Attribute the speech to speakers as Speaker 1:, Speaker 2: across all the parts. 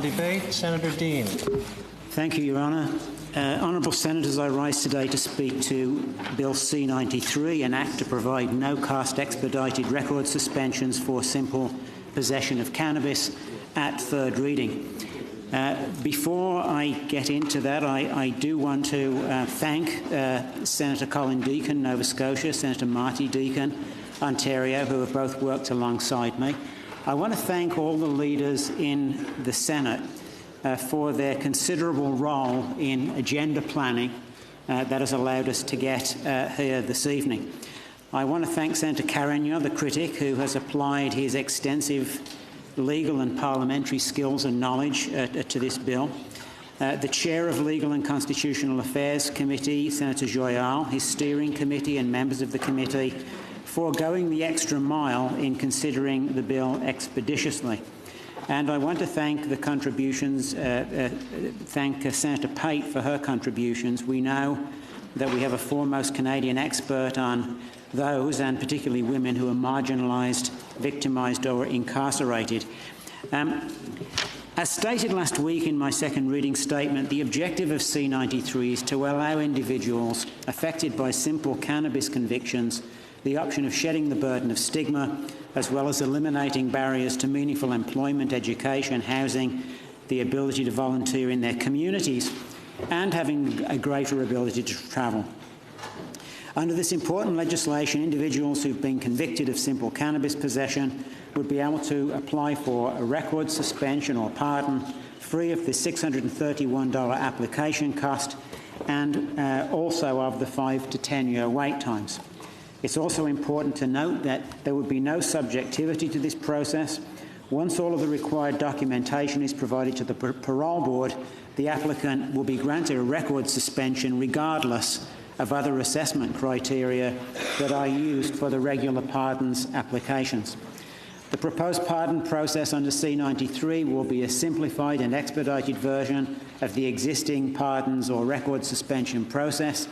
Speaker 1: Debate, Senator Dean.
Speaker 2: Thank you, Your Honour. Honourable Senators, I rise today to speak to Bill C-93, an Act to provide no-cost expedited record suspensions for simple possession of cannabis at third reading. Before I get into that, I do want to thank Senator Colin Deacon, Nova Scotia, Senator Marty Deacon, Ontario, who have both worked alongside me. I want to thank all the leaders in the Senate for their considerable role in agenda planning that has allowed us to get here this evening. I want to thank Senator Carignan, the critic, who has applied his extensive legal and parliamentary skills and knowledge to this bill. The Chair of Legal and Constitutional Affairs Committee, Senator Joyal, his steering committee and members of the committee for going the extra mile in considering the bill expeditiously. And I want to thank the contributions, thank Senator Pate for her contributions. We know that we have a foremost Canadian expert on those, and particularly women, who are marginalised, victimised or incarcerated. As stated last week in my second reading statement, the objective of C-93 is to allow individuals affected by simple cannabis convictions the option of shedding the burden of stigma, as well as eliminating barriers to meaningful employment, education, housing, the ability to volunteer in their communities, and having a greater ability to travel. Under this important legislation, individuals who've been convicted of simple cannabis possession would be able to apply for a record suspension or pardon free of the $631 application cost and also of the 5 to 10 year wait times. It's also important to note that there would be no subjectivity to this process. Once all of the required documentation is provided to the parole board, the applicant will be granted a record suspension regardless of other assessment criteria that are used for the regular pardons applications. The proposed pardon process under C-93 will be a simplified and expedited version of the existing pardons or record suspension process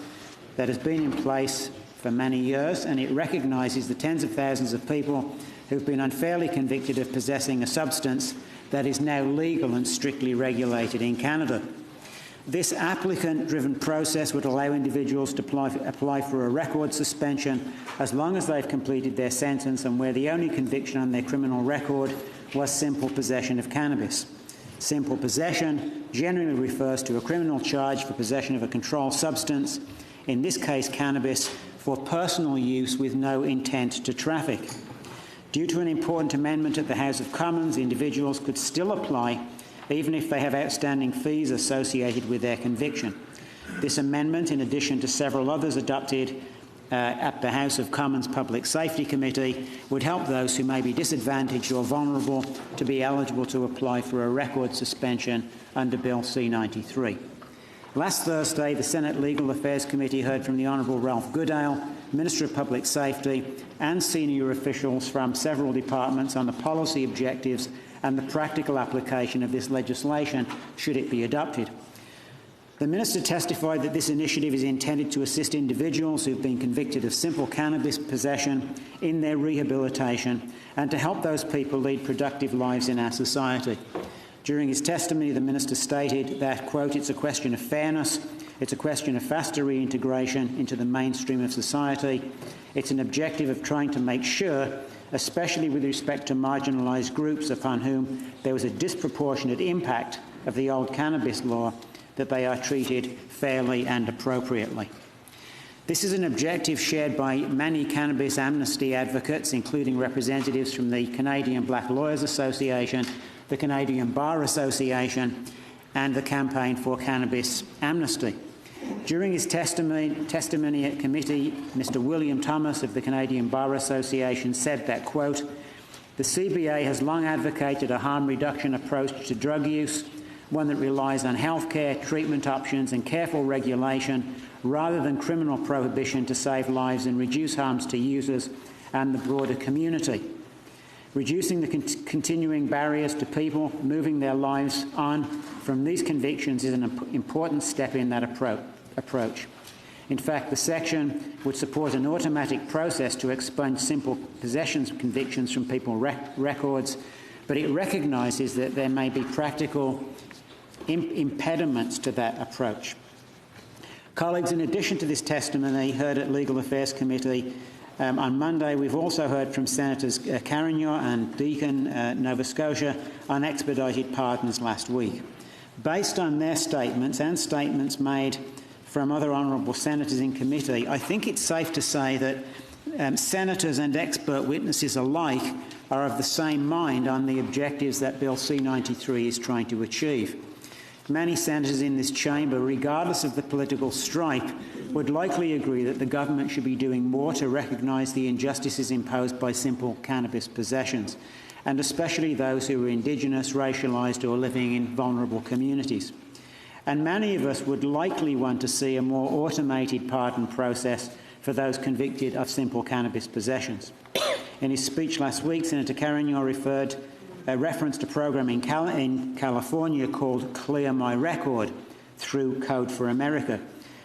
Speaker 2: that has been in place for many years, and it recognises the tens of thousands of people who've been unfairly convicted of possessing a substance that is now legal and strictly regulated in Canada. This applicant-driven process would allow individuals to apply for a record suspension as long as they've completed their sentence and where the only conviction on their criminal record was simple possession of cannabis. Simple possession generally refers to a criminal charge for possession of a controlled substance, in this case cannabis, for personal use with no intent to traffic. Due to an important amendment at the House of Commons, individuals could still apply even if they have outstanding fees associated with their conviction. This amendment, in addition to several others adopted at the House of Commons Public Safety Committee, would help those who may be disadvantaged or vulnerable to be eligible to apply for a record suspension under Bill C-93. Last Thursday, the Senate Legal Affairs Committee heard from the Honourable Ralph Goodale, Minister of Public Safety, and senior officials from several departments on the policy objectives and the practical application of this legislation should it be adopted. The Minister testified that this initiative is intended to assist individuals who have been convicted of simple cannabis possession in their rehabilitation and to help those people lead productive lives in our society. During his testimony, the Minister stated that, quote, "It's a question of fairness, it's a question of faster reintegration into the mainstream of society. It's an objective of trying to make sure, especially with respect to marginalised groups upon whom there was a disproportionate impact of the old cannabis law, that they are treated fairly and appropriately." This is an objective shared by many cannabis amnesty advocates, including representatives from the Canadian Black Lawyers Association, the Canadian Bar Association, and the Campaign for Cannabis Amnesty. During his testimony at committee, Mr. William Thomas of the Canadian Bar Association said that, quote, "The CBA has long advocated a harm reduction approach to drug use, one that relies on healthcare, treatment options and careful regulation rather than criminal prohibition to save lives and reduce harms to users and the broader community. Reducing the continuing barriers to people moving their lives on from these convictions is an important step in that approach. In fact, the section would support an automatic process to expunge simple possessions convictions from people's records but it recognises that there may be practical impediments to that approach. Colleagues, in addition to this testimony heard at Legal Affairs Committee on Monday, we've also heard from Senators Carignan and Deakin, Nova Scotia, on expedited pardons last week. Based on their statements and statements made from other honourable senators in committee, I think it's safe to say that senators and expert witnesses alike are of the same mind on the objectives that Bill C-93 is trying to achieve. Many senators in this chamber, regardless of the political stripe, would likely agree that the government should be doing more to recognise the injustices imposed by simple cannabis possessions, and especially those who are Indigenous, racialised or living in vulnerable communities. And many of us would likely want to see a more automated pardon process for those convicted of simple cannabis possessions. In his speech last week, Senator Carignan referenced a program in California called Clear My Record through Code for America.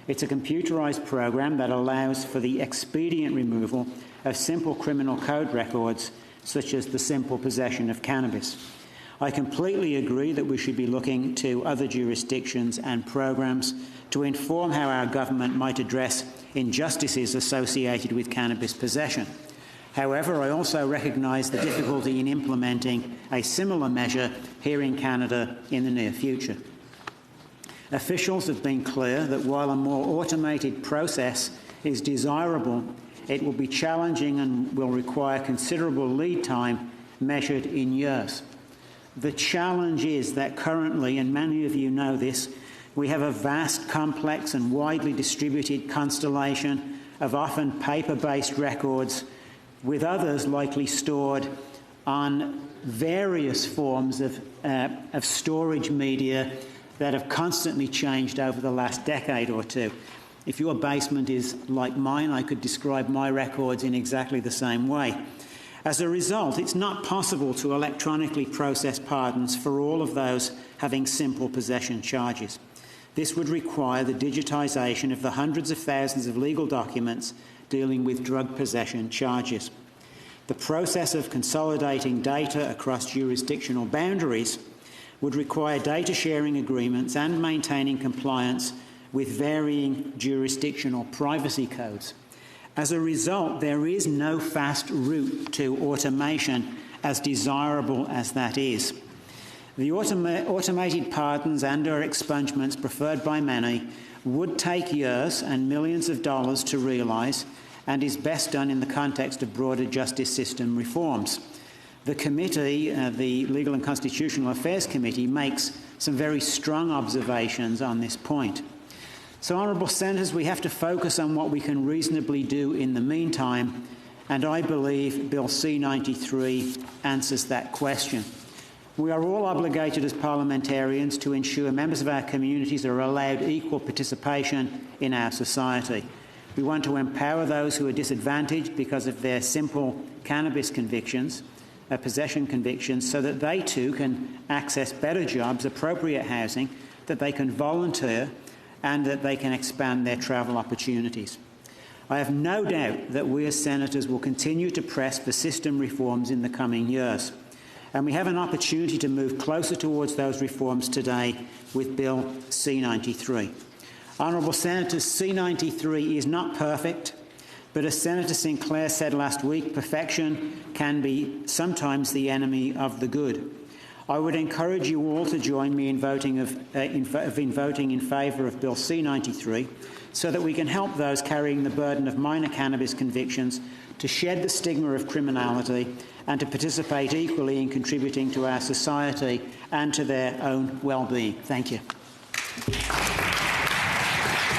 Speaker 2: It's a computerised program that allows for the expedient removal of simple criminal code records, such as the simple possession of cannabis. I completely agree that we should be looking to other jurisdictions and programs to inform how our government might address injustices associated with cannabis possession. However, I also recognise the difficulty in implementing a similar measure here in Canada in the near future. Officials have been clear that while a more automated process is desirable, it will be challenging and will require considerable lead time measured in years. The challenge is that currently, and many of you know this, we have a vast, complex and widely distributed constellation of often paper-based records, with others likely stored on various forms of storage media that have constantly changed over the last decade or two. If your basement is like mine, I could describe my records in exactly the same way. As a result, it's not possible to electronically process pardons for all of those having simple possession charges. This would require the digitisation of the hundreds of thousands of legal documents dealing with drug possession charges. The process of consolidating data across jurisdictional boundaries would require data sharing agreements and maintaining compliance with varying jurisdictional privacy codes. As a result, there is no fast route to automation, as desirable as that is. The automated pardons and/or expungements preferred by many would take years and millions of dollars to realise, and is best done in the context of broader justice system reforms. The committee, the Legal and Constitutional Affairs Committee, makes some very strong observations on this point. So, honourable senators, we have to focus on what we can reasonably do in the meantime, and I believe Bill C-93 answers that question. We are all obligated as parliamentarians to ensure members of our communities are allowed equal participation in our society. We want to empower those who are disadvantaged because of their simple cannabis convictions, possession convictions, so that they too can access better jobs, appropriate housing, that they can volunteer, and that they can expand their travel opportunities. I have no doubt that we as senators will continue to press for system reforms in the coming years, and we have an opportunity to move closer towards those reforms today with Bill C-93. Honourable Senators, C-93 is not perfect, but as Senator Sinclair said last week, perfection can be sometimes the enemy of the good. I would encourage you all to join me in voting in favour of Bill C-93 so that we can help those carrying the burden of minor cannabis convictions to shed the stigma of criminality and to participate equally in contributing to our society and to their own well-being. Thank you.